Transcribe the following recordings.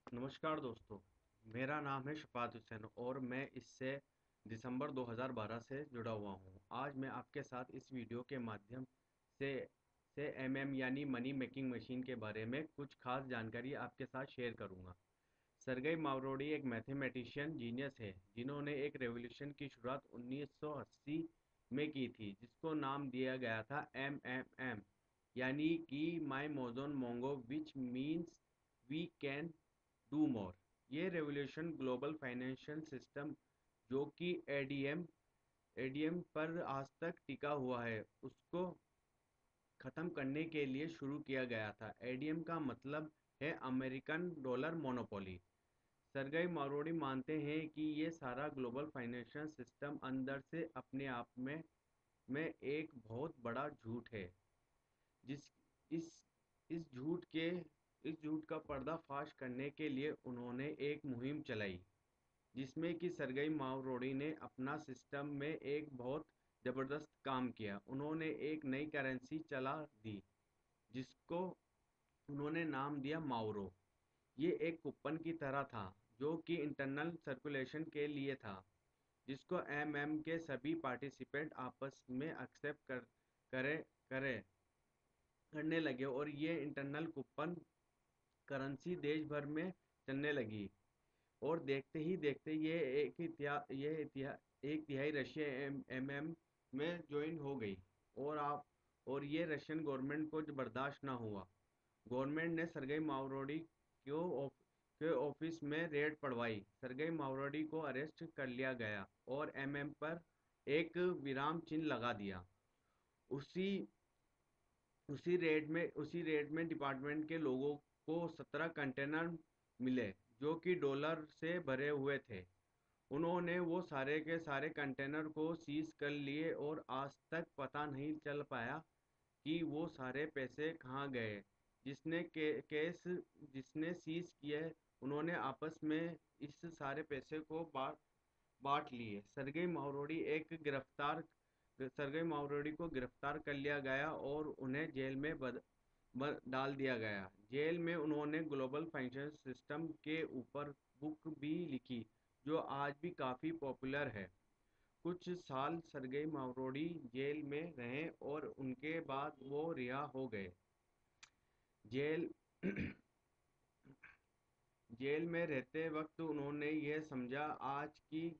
नमस्कार दोस्तों, मेरा नाम है शफ़ात हुसैन और मैं इससे दिसंबर 2012 से जुड़ा हुआ हूँ। आज मैं आपके साथ इस वीडियो के माध्यम से एमएम यानी मनी मेकिंग मशीन के बारे में कुछ खास जानकारी आपके साथ शेयर करूँगा। सरगेई मावरोडी एक मैथमेटिशियन जीनियस है जिन्होंने एक रेवोल्यूशन की शुरुआत 1980 में की थी जिसको नाम दिया गया था एमएमएम यानी कि माई मोज़ोन मोंगो which means we can do more. ये रेवोल्यूशन ग्लोबल फाइनेंशियल सिस्टम जो कि एडीएम पर आज तक टिका हुआ है उसको ख़त्म करने के लिए शुरू किया गया था। एडीएम का मतलब है अमेरिकन डॉलर मोनोपोली। सरगेई मावरोडी मानते हैं कि ये सारा ग्लोबल फाइनेंशियल सिस्टम अंदर से अपने आप में एक बहुत बड़ा झूठ है। जिस इस इस झूठ का पर्दाफाश करने के लिए उन्होंने एक मुहिम चलाई जिसमें कि सरगेई मावरोडी ने अपना सिस्टम में एक बहुत ज़बरदस्त काम किया। उन्होंने एक नई करेंसी चला दी जिसको उन्होंने नाम दिया माउरो। ये एक कूपन की तरह था जो कि इंटरनल सर्कुलेशन के लिए था जिसको एमएम के सभी पार्टिसिपेंट आपस में एक्सेप्ट करे करे करने लगे और ये इंटरनल कूपन करेंसी देश भर में चलने लगी और देखते ही देखते एक तिहाई रशिया एमएम में ज्वाइन हो गई और ये रशियन गवर्नमेंट को बर्दाश्त ना हुआ। गवर्नमेंट ने सरगेई मावरोडी के ऑफिस में रेड पड़वाई। सरगेई मावरोडी को अरेस्ट कर लिया गया और एमएम पर एक विराम चिन्ह लगा दिया। उसी उसी रेड में डिपार्टमेंट के लोगों को 17 कंटेनर मिले जो कि डॉलर से भरे हुए थे। उन्होंने वो सारे के सारे कंटेनर को सीज कर लिए और आज तक पता नहीं चल पाया कि वो सारे पैसे कहाँ गए। केस जिसने सीज किए उन्होंने आपस में इस सारे पैसे को बांट लिए। सरगेई मावरोडी को गिरफ्तार कर लिया गया और उन्हें जेल में डाल दिया गया। जेल में उन्होंने ग्लोबल फाइनेंशियल सिस्टम के ऊपर बुक भी लिखी जो आज भी काफ़ी पॉपुलर है। कुछ साल सरगेई मावरोडी जेल में रहे और उनके बाद वो रिहा हो गए। जेल जेल में रहते वक्त उन्होंने ये समझा कि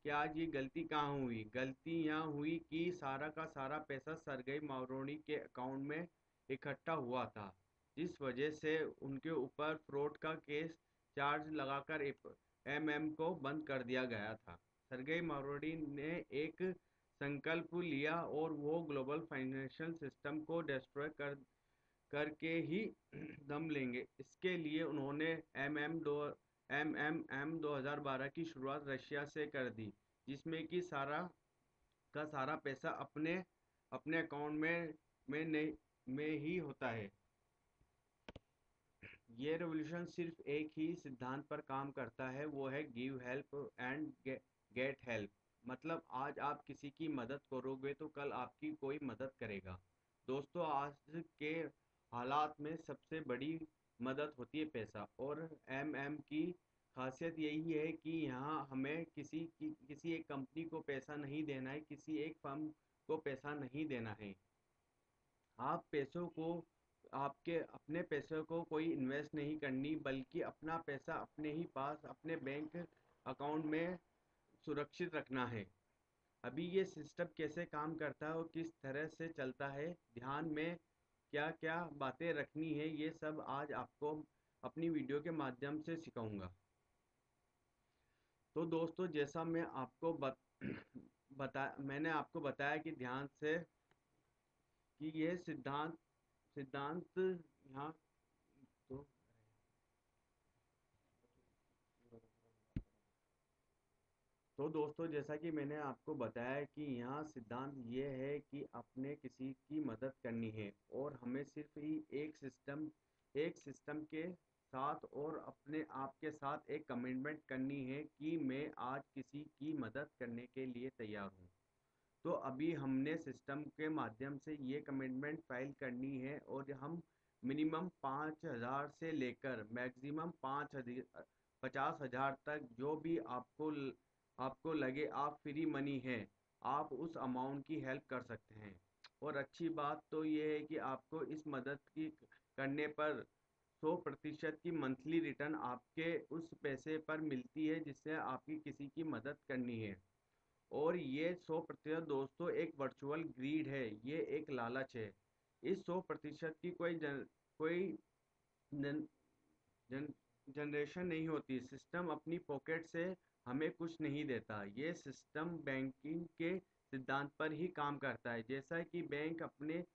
आज ये गलती कहाँ हुई। गलती यहाँ हुई कि सारा का सारा पैसा सरगेई मावरोडी के अकाउंट में इकट्ठा हुआ था जिस वजह से उनके ऊपर फ्रॉड का केस चार्ज लगाकर एमएम को बंद कर दिया गया था। सरगेई मावरोडी ने एक संकल्प लिया और वो ग्लोबल फाइनेंशियल सिस्टम को डिस्ट्रॉय करके ही दम लेंगे। इसके लिए उन्होंने एमएमएम 2012 की शुरुआत रशिया से कर दी जिसमें कि सारा का सारा पैसा अपने अपने अकाउंट में नहीं में ही होता है। ये रेवोल्यूशन सिर्फ एक ही सिद्धांत पर काम करता है, वो है give help and get help. मतलब आज आप किसी की मदद करोगे तो कल आपकी कोई मदद करेगा। दोस्तों, आज के हालात में सबसे बड़ी मदद होती है पैसा और एमएम की खासियत यही है कि यहाँ हमें किसी एक कंपनी को पैसा नहीं देना है, किसी एक फर्म को पैसा नहीं देना है। आप पैसों को आपके अपने पैसों को कोई इन्वेस्ट नहीं करनी बल्कि अपना पैसा अपने ही पास अपने बैंक अकाउंट में सुरक्षित रखना है। अभी ये सिस्टम कैसे काम करता है और किस तरह से चलता है, ध्यान में क्या क्या बातें रखनी है, ये सब आज आपको अपनी वीडियो के माध्यम से सिखाऊंगा। तो दोस्तों, जैसा मैंने आपको बताया कि ध्यान से कि ये सिद्धांत यहाँ तो तो दोस्तों, जैसा कि मैंने आपको बताया कि यहाँ सिद्धांत ये है कि अपने किसी की मदद करनी है और हमें सिर्फ ही एक सिस्टम के साथ और अपने आप के साथ एक कमिटमेंट करनी है कि मैं आज किसी की मदद करने के लिए तैयार हूँ। तो अभी हमने सिस्टम के माध्यम से ये कमिटमेंट फाइल करनी है और हम मिनिमम 5,000 से लेकर मैक्सिमम 50,000 तक जो भी आपको लगे आप फ्री मनी है, आप उस अमाउंट की हेल्प कर सकते हैं। और अच्छी बात तो ये है कि आपको इस मदद की करने पर 100% की मंथली रिटर्न आपके उस पैसे पर मिलती है जिससे आपकी किसी की मदद करनी है। और ये 100% दोस्तों एक वर्चुअल ग्रीड है, ये एक लालच है। इस 100% की कोई जन, जन, जनरेशन नहीं होती। सिस्टम अपनी पॉकेट से हमें कुछ नहीं देता, ये सिस्टम बैंकिंग के सिद्धांत पर ही काम करता है। जैसा कि बैंक अपने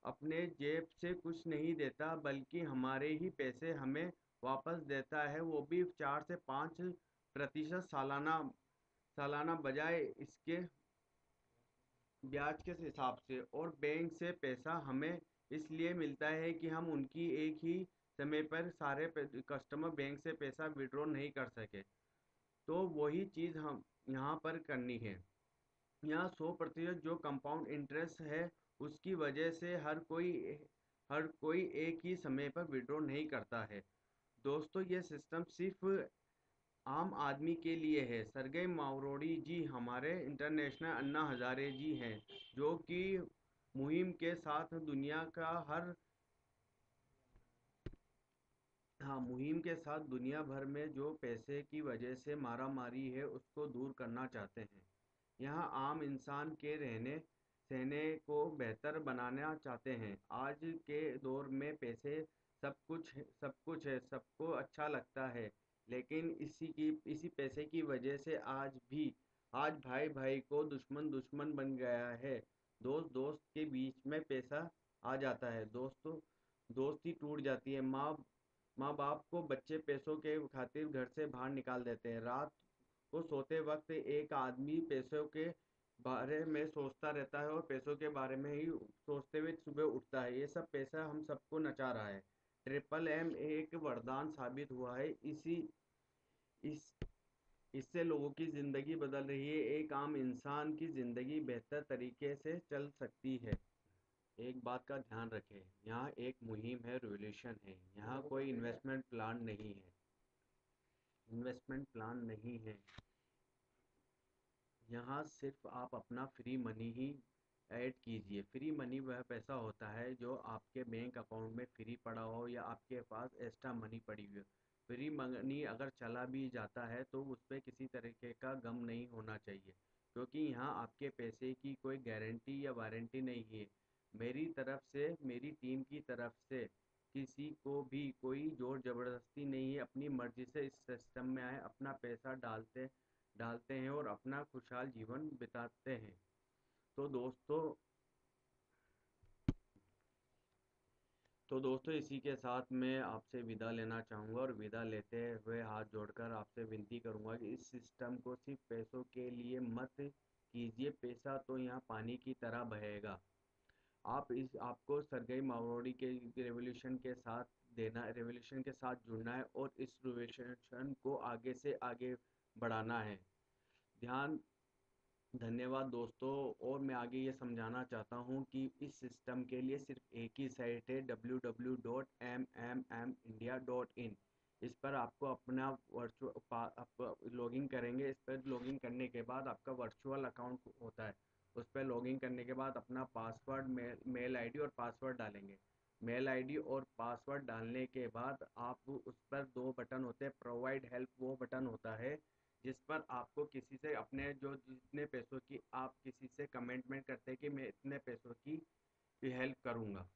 अपने जेब से कुछ नहीं देता बल्कि हमारे ही पैसे हमें वापस देता है, वो भी 4 से 5% सालाना सालाना बजाय इसके ब्याज के हिसाब से। और बैंक से पैसा हमें इसलिए मिलता है कि हम उनकी एक ही समय पर सारे कस्टमर बैंक से पैसा विड्रॉ नहीं कर सके। तो वही चीज़ हम यहाँ पर करनी है। यहाँ 100% जो कंपाउंड इंटरेस्ट है उसकी वजह से हर कोई एक ही समय पर विड्रॉ नहीं करता है। दोस्तों ये सिस्टम सिर्फ आम आदमी के लिए है। सरगेई मावरोडी जी हमारे इंटरनेशनल अन्ना हजारे जी हैं, जो कि मुहिम के साथ दुनिया का हर हाँ मुहिम के साथ दुनिया भर में जो पैसे की वजह से मारा मारी है उसको दूर करना चाहते हैं। यहाँ आम इंसान के रहने सहने को बेहतर बनाना चाहते हैं। आज के दौर में पैसे सब कुछ है, सबको अच्छा लगता है। लेकिन इसी पैसे की वजह से आज भाई भाई को दुश्मन दुश्मन बन गया है। दोस्त दोस्त के बीच में पैसा आ जाता है, दोस्ती टूट जाती है। माँ बाप को बच्चे पैसों के खातिर घर से बाहर निकाल देते हैं। रात को सोते वक्त एक आदमी पैसों के बारे में सोचता रहता है और पैसों के बारे में ही सोचते हुए सुबह उठता है। ये सब पैसा हम सबको नचा रहा है। ट्रिपल एम एक वरदान साबित हुआ है। इस इससे लोगों की ज़िंदगी बदल रही है, एक आम इंसान की ज़िंदगी बेहतर तरीके से चल सकती है। एक बात का ध्यान रखें, यहाँ एक मुहिम है, रिवॉल्यूशन है। यहाँ कोई इन्वेस्टमेंट प्लान नहीं है। यहाँ सिर्फ आप अपना फ्री मनी ही ऐड कीजिए। फ्री मनी वह पैसा होता है जो आपके बैंक अकाउंट में फ्री पड़ा हो या आपके पास एक्स्ट्रा मनी पड़ी हुई हो। फ्री मनी अगर चला भी जाता है तो उस पर किसी तरीके का गम नहीं होना चाहिए, क्योंकि यहाँ आपके पैसे की कोई गारंटी या वारंटी नहीं है। मेरी तरफ से, मेरी टीम की तरफ से किसी को भी कोई जोर ज़बरदस्ती नहीं है। अपनी मर्ज़ी से इस सिस्टम में आए, अपना पैसा डालते डालते हैं और अपना खुशहाल जीवन बिताते हैं। तो दोस्तों तो दोस्तों इसी के साथ मैं आपसे विदा लेना चाहूँगा, और विदा लेते हुए हाथ जोड़कर आपसे विनती करूँगा कि इस सिस्टम को सिर्फ पैसों के लिए मत कीजिए। पैसा तो यहाँ पानी की तरह बहेगा। आपको सरगई मावरोडी के रेवोल्यूशन के साथ जुड़ना है और इस रेवोल्यूशन को आगे से आगे बढ़ाना है। ध्यान धन्यवाद दोस्तों। और मैं आगे ये समझाना चाहता हूँ कि इस सिस्टम के लिए सिर्फ एक ही साइट है, www.mmmindia.in। इस पर आपको अपना लॉगिन करेंगे। इस पर लॉगिन करने के बाद आपका वर्चुअल अकाउंट होता है। उस पर लॉगिन करने के बाद अपना पासवर्ड, मेल आईडी और पासवर्ड डालेंगे। मेल आईडी और पासवर्ड डालने के बाद आप उस पर दो बटन होते हैं। प्रोवाइड हेल्प वो बटन होता है जिस पर आपको किसी से अपने जो जितने पैसों की आप किसी से कमेंटमेंट करते हैं कि मैं इतने पैसों की हेल्प करूँगा।